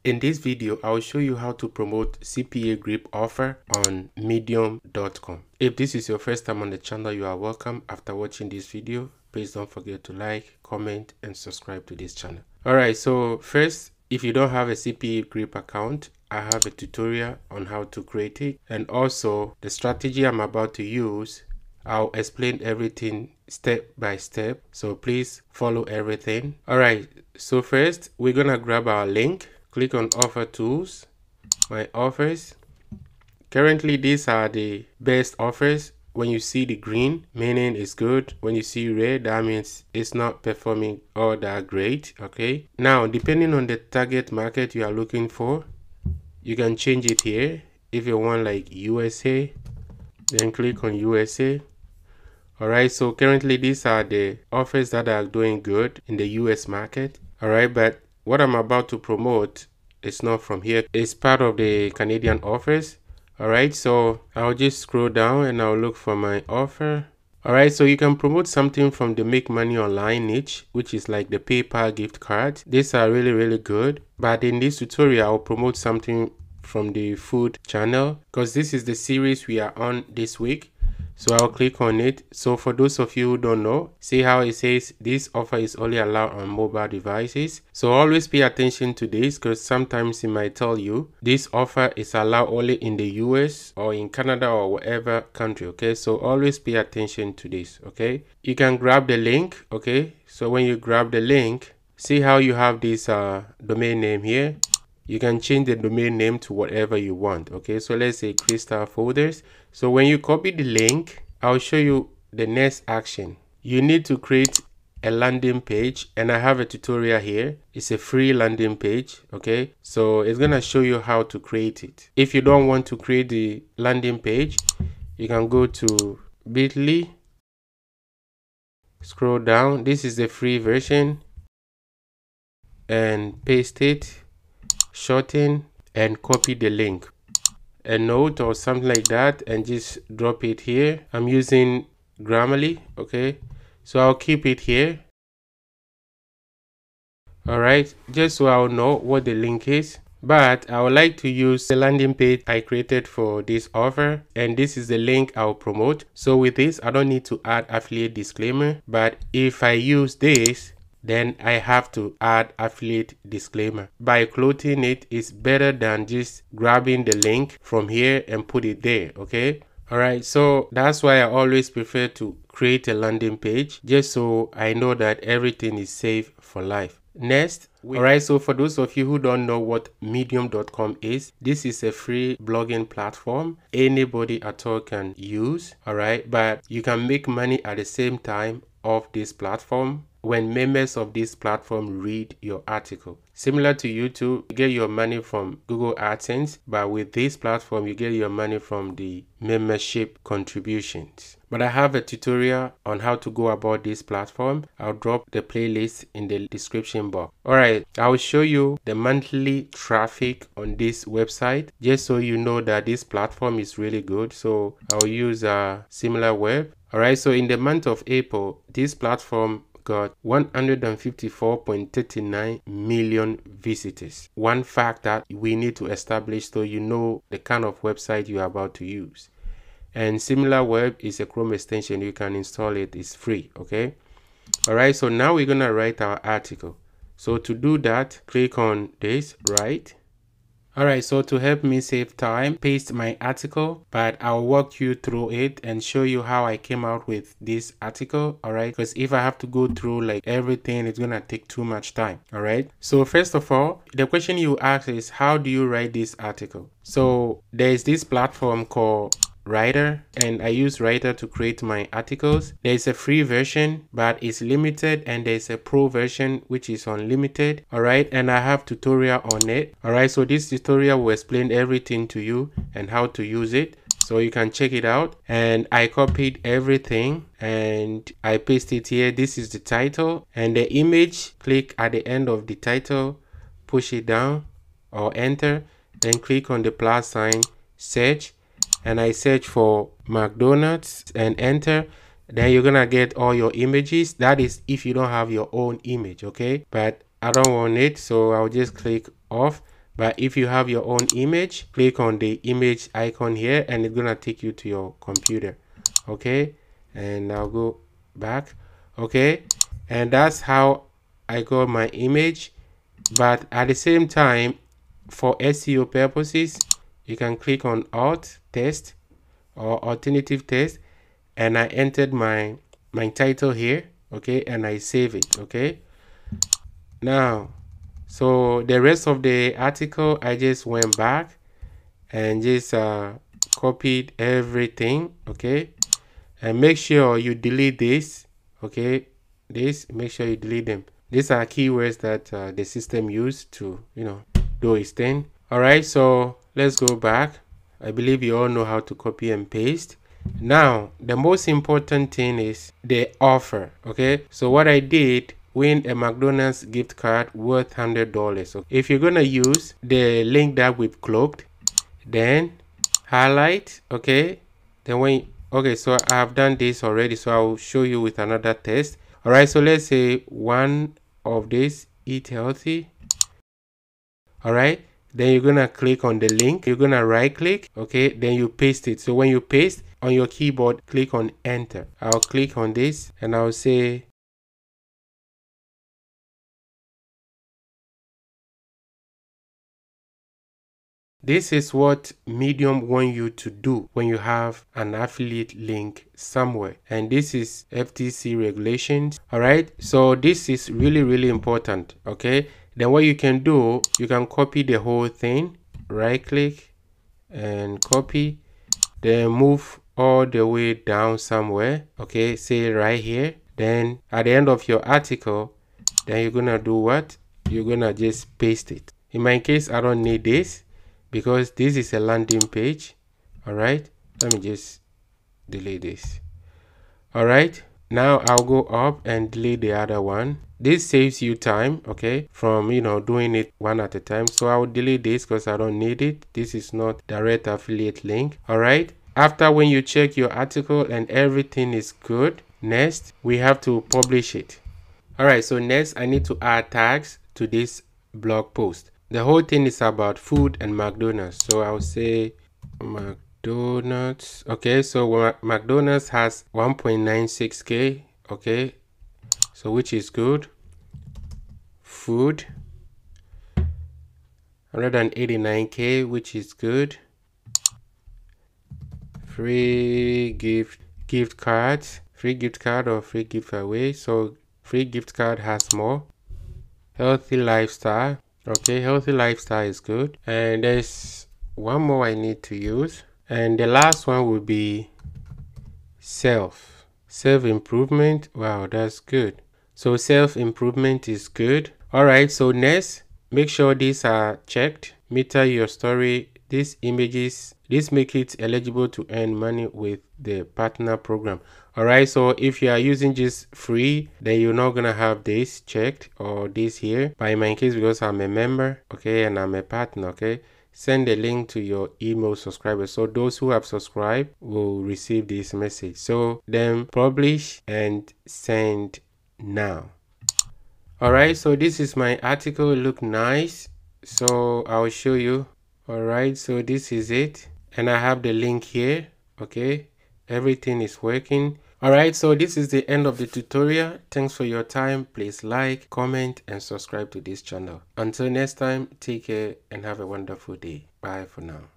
In this video, I'll show you how to promote Cpagrip offer on medium.com. If this is your first time on the channel, you are welcome. After watching this video, please don't forget to like, comment, and subscribe to this channel. Alright, so first, if you don't have a Cpagrip account, I have a tutorial on how to create it, and also the strategy I'm about to use. I'll explain everything step by step, so please follow everything. Alright, so first we're gonna grab our link. Click on offer tools, my offers. Currently these are the best offers. When you see the green, meaning it's good. When you see red, that means it's not performing all that great. Okay, now depending on the target market you are looking for, you can change it here. If you want like USA, then click on USA. Alright, so currently these are the offers that are doing good in the US market. Alright, but what I'm about to promote is not from here. It's part of the Canadian offers. Alright, so I'll just scroll down and I'll look for my offer. Alright, so you can promote something from the make money online niche, which is like the PayPal gift cards. These are really good. But in this tutorial, I'll promote something from the food channel because this is the series we are on this week. So I'll click on it. So for those of you who don't know, see how it says this offer is only allowed on mobile devices. So always pay attention to this because sometimes it might tell you this offer is allowed only in the US or in Canada or whatever country. Okay, so always pay attention to this. Okay, you can grab the link. Okay, so when you grab the link, see how you have this domain name here. You can change the domain name to whatever you want. Okay, so let's say Crystal Folders. So when you copy the link, I'll show you the next action. You need to create a landing page, and I have a tutorial here. It's a free landing page. Okay, so it's gonna show you how to create it. If you don't want to create the landing page, you can go to bit.ly, scroll down. This is the free version, and paste it, shorten, and copy the link, a note or something like that, and just drop it here. I'm using Grammarly. Okay, so I'll keep it here. All right, just so I'll know what the link is. But I would like to use the landing page I created for this offer, and this is the link I'll promote. So with this, I don't need to add affiliate disclaimer, but if I use this, then I have to add affiliate disclaimer. By clothing it is better than just grabbing the link from here and put it there. Okay, all right, so that's why I always prefer to create a landing page, just so I know that everything is safe for life. Next, all right, so for those of you who don't know what medium.com is, this is a free blogging platform anybody at all can use. All right, but you can make money at the same time of this platform when members of this platform read your article. Similar to YouTube, you get your money from Google AdSense, but with this platform, you get your money from the membership contributions. But I have a tutorial on how to go about this platform. I'll drop the playlist in the description box. Alright, I'll show you the monthly traffic on this website, just so you know that this platform is really good. So I'll use a similar web. Alright, so in the month of April, this platform got 154.39 million visitors. One fact that we need to establish so you know the kind of website you are about to use. And similar web is a Chrome extension. You can install it. It's free. Okay, all right, so now we're gonna write our article. So to do that, click on this, write. Alright, so to help me save time, paste my article, but I'll walk you through it and show you how I came out with this article. Alright, because if I have to go through like everything, it's gonna take too much time. Alright, so first of all, the question you ask is, how do you write this article? So there's this platform called Writer, and I use Writer to create my articles. There's a free version, but it's limited, and there's a pro version which is unlimited. All right, and I have tutorial on it. All right, so this tutorial will explain everything to you and how to use it, so you can check it out. And I copied everything and I paste it here. This is the title, and the image, click at the end of the title, push it down or enter, then click on the plus sign, search, and I search for McDonald's and enter. Then you're gonna get all your images. That is if you don't have your own image. Okay, but I don't want it, so I'll just click off. But if you have your own image, click on the image icon here and it's gonna take you to your computer. Okay, and I'll go back. Okay, and that's how I got my image. But at the same time, for SEO purposes, you can click on alt text or alternative text, and I entered my title here. Okay, and I save it. Okay, now so the rest of the article, I just went back and just copied everything. Okay, and make sure you delete this. Okay, make sure you delete them. These are keywords that the system used to do its thing. All right, so let's go back. I believe you all know how to copy and paste. Now the most important thing is the offer. Okay, so what I did, win a McDonald's gift card worth $100. So if you're gonna use the link that we've cloaked, then highlight. Okay, then so I've done this already, so I'll show you with another test. All right, so let's say one of this, eat healthy. All right, then you're gonna click on the link, you're gonna right click. Okay, then you paste it. So when you paste on your keyboard, click on enter. I'll click on this and I'll say this is what Medium want you to do when you have an affiliate link somewhere, and this is FTC regulations. All right, so this is really important. Okay, then what you can do, you can copy the whole thing, right click and copy, then move all the way down somewhere. Okay, say right here. Then at the end of your article, then you're gonna do what? You're gonna just paste it. In my case, I don't need this because this is a landing page. All right, let me just delete this. All right, now I'll go up and delete the other one. This saves you time, okay, from doing it one at a time. So I'll delete this because I don't need it. This is not direct affiliate link. All right, after when you check your article and everything is good, next we have to publish it. All right, so next I need to add tags to this blog post. The whole thing is about food and McDonald's, so I'll say McDonald's. Okay, so McDonald's has 1.96k. okay, so which is good. Food 189k, which is good. Free gift cards, free gift card or free giveaway. So free gift card has more. Healthy lifestyle. Okay, healthy lifestyle is good. And there's one more I need to use. And the last one will be self-improvement. Wow, that's good. So self-improvement is good. All right, so next, make sure these are checked. Meter your story. These images, this make it eligible to earn money with the partner program. All right, so if you are using just free, then you're not gonna have this checked or this here. But in my case, because I'm a member, okay, and I'm a partner, okay, send a link to your email subscribers. So those who have subscribed will receive this message. So then publish and send now. All right, so this is my article. Look nice, so I'll show you. All right, so this is it, and I have the link here. Okay, everything is working. All right, so this is the end of the tutorial. Thanks for your time. Please like, comment, and subscribe to this channel. Until next time, take care and have a wonderful day. Bye for now.